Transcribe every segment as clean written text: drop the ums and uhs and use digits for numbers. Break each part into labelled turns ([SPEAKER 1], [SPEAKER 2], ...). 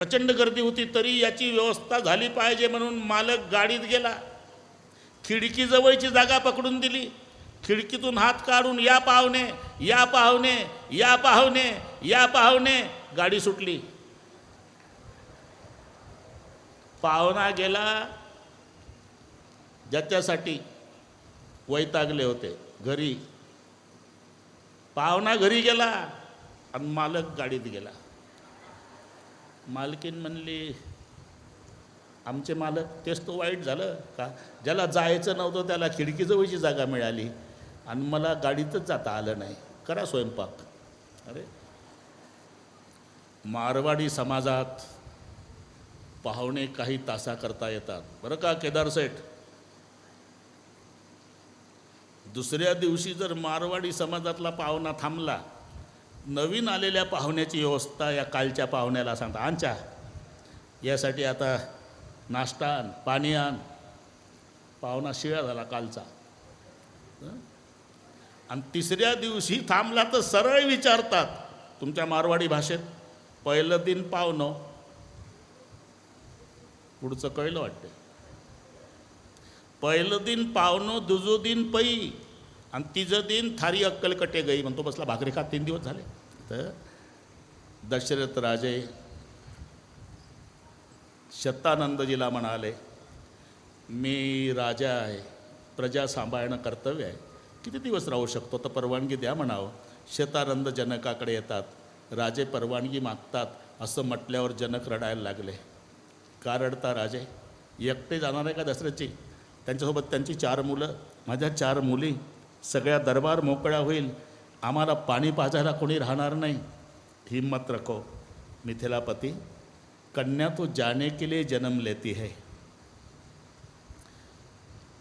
[SPEAKER 1] प्रचंड गर्दी होती तरी याची व्यवस्था झाली पाहिजे म्हणून मालक गाडीत गेला, खिडकीजवळची जागा पकडून दिली, खिडकीतून हात काढून या पाहुणे या पाहुणे या पाहुणे या पाहुणे, गाडी सुटली. पाहुणा गेला ज्याच्यासाठी वैतागले होते घरी, पाहुणा घरी गेला आणि मालक गाडीत गेला. मालकीन म्हणली आमचे मालक, तेच तो वाईट झालं का, ज्याला जायचं नव्हतं त्याला खिडकीजवळची जागा मिळाली आणि मला गाडीतच जाता आलं नाही, करा स्वयंपाक. अरे मारवाडी समाजात पाहुणे काही तासा करता येतात बरं का केदार सेठ. दुसऱ्या दिवशी जर मारवाडी समाजातला पाहुणा थांबला, नवीन आलेल्या पाहुण्याची व्यवस्था या कालच्या पाहुण्याला सांगता, आमच्या यासाठी आता नाश्ता आण, पाणी आण. पाहुणा शिळा झाला कालचा. आणि तिसऱ्या दिवशी थांबला तर सरळ विचारतात तुमच्या मारवाडी भाषेत, पहिलं दिन पाहुणं, पुढचं कळलं वाटतं. पहिलं दिन पाहुणं, दुजं दिन पै आणि तिजं दिन थारी अक्कल कटे गई म्हणतो बसला भाकरी खात 3 दिवस झाले. तर दशरथ राजे शतानंदजीला म्हणाले, मी राजा आहे, प्रजा सांभाळणं कर्तव्य आहे, किती दिवस राहू शकतो तर परवानगी द्या म्हणावं. शतानंद जनकाकडे येतात, राजे परवानगी मागतात. असं म्हटल्यावर जनक रडायला लागले. का रडता राजे, एकटे जाणार आहे का दशरथजी, त्यांच्यासोबत त्यांची 4 मुलं, माझ्या 4 मुली, सगळ्या दरबार मोकळा होईल, आम्हाला पाणी पाजायला कोणी राहणार नाही. हिम्मत रखो मिथिलापति, कन्या तो जाने के लिए जन्म लेती है,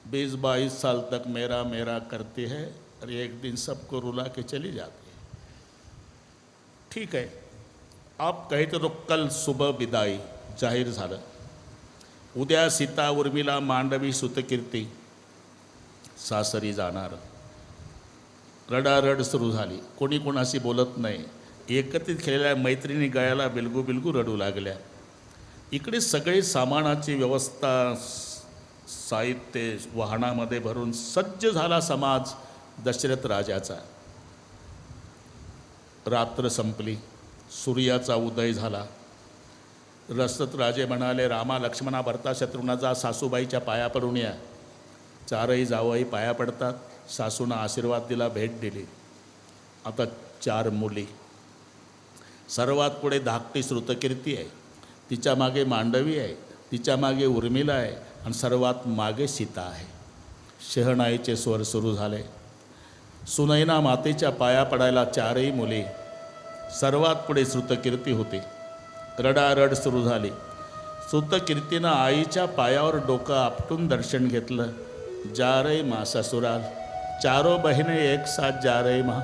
[SPEAKER 1] 20-22 साल तक मेरा मेरा करती है और एक दिन सबको रुला के चली जाती है. ठीक है, आप कहते तो कल सुबह विदाई जाहीर झालं. उद्या सीता उर्मिला मांडवी सुतकीर्ती सासरी जाणार. रडारड सुरू झाली, कोणी कोणाशी बोलत नाही. एकत्रित खेळलेल्या मैत्रिणी गळ्याला बिलगू बिलगू रडू लागल्या. इकडे सगळे सामानाची व्यवस्था, साहित्य वाहनामध्ये भरून सज्ज झाला समाज दशरथ राजाचा. रात्र संपली, सूर्याचा उदय झाला. दशरथ राजे म्हणाले, रामा लक्ष्मणा भरता शत्रुघ्नाचा सासूबाईच्या पाया पडून या. 4ही जावई पाया पडतात. सासूनं आशीर्वाद दिला, भेट दिली. आता 4 मुली. सर्वात पुढे धाकटी श्रुतकीर्ती आहे, तिच्या मागे मांडवी आहे, तिच्या मागे उर्मिला आहे आणि सर्वात मागे सीता आहे. शहनाईचे स्वर सुरू झाले. सुनैना मातेच्या पाया पडायला 4ही मुली. सर्वात पुढे श्रुतकीर्ती होती. रडारड सुरू झाली. श्रुतकीर्तीनं आईच्या पायावर डोकं आपटून दर्शन घेतलं. जा रही माँ ससुराल, 4 बहिने एक साथ जा रही माँ,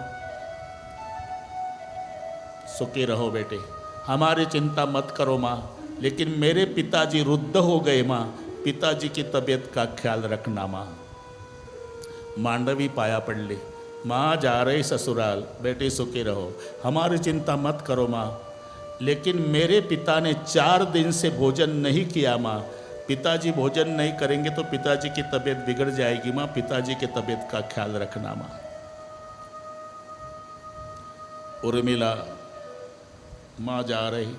[SPEAKER 1] सुखी रहो बेटे, हमारी चिंता मत करो माँ, लेकिन मेरे पिताजी रुद्ध हो गए माँ, पिताजी की तबीयत का ख्याल रखना माँ. मांडवी पाया पडली. माँ जा रही ससुराल, बेटी सुखी रहो, हमारी चिंता मत करो माँ, लेकिन मेरे पिता ने 4 दिन से भोजन नहीं किया माँ, पिताजी भोजन नहीं करेंगे तो पिताजी की तबीयत बिगड़ जाएगी माँ, पिताजी की तबीयत का ख्याल रखना माँ. उर्मिला, माँ जा रही,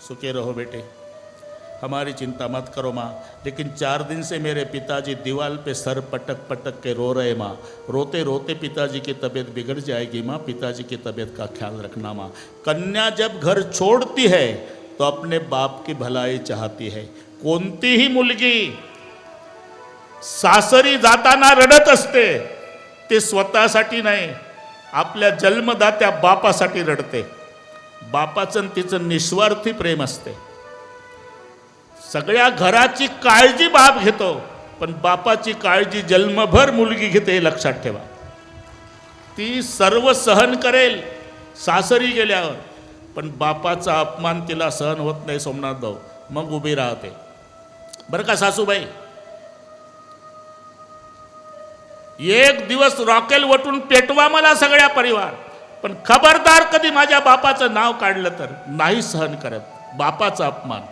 [SPEAKER 1] सुखे रहो बेटे, हमारी चिंता मत करो माँ, लेकिन 4 दिन से मेरे पिताजी दीवार पे सर पटक पटक के रो रहे माँ, रोते रोते पिताजी की तबीयत बिगड़ जाएगी माँ, पिताजी की तबीयत का ख्याल रखना माँ. कन्या जब घर छोड़ती है तो अपने बाप की भलाई चाहती है. कोणतीही मुलगी सासरी जाताना रडत असते, ते स्वतःसाठी नाही, आपल्या जन्मदात्या बापासाठी रडते. बापाचं तिचं निस्वार्थी प्रेम असते. सगळ्या घराची काळजी बाप घेतो, पण बापाची काळजी जन्मभर मुलगी घेते, हे लक्षात ठेवा. ती सर्व सहन करेल सासरी गेल्यावर, पण बापाचा अपमान तिला सहन होत नाही. सोमनाथ भाऊ, मग उभी राहते. बरं का सासूबाई, एक दिवस रॉकेल वटून पेटवा मला सगळ्या परिवार, पण खबरदार कधी माझ्या बापाचं नाव काढलं तर नाही सहन करत. बापाचा अपमान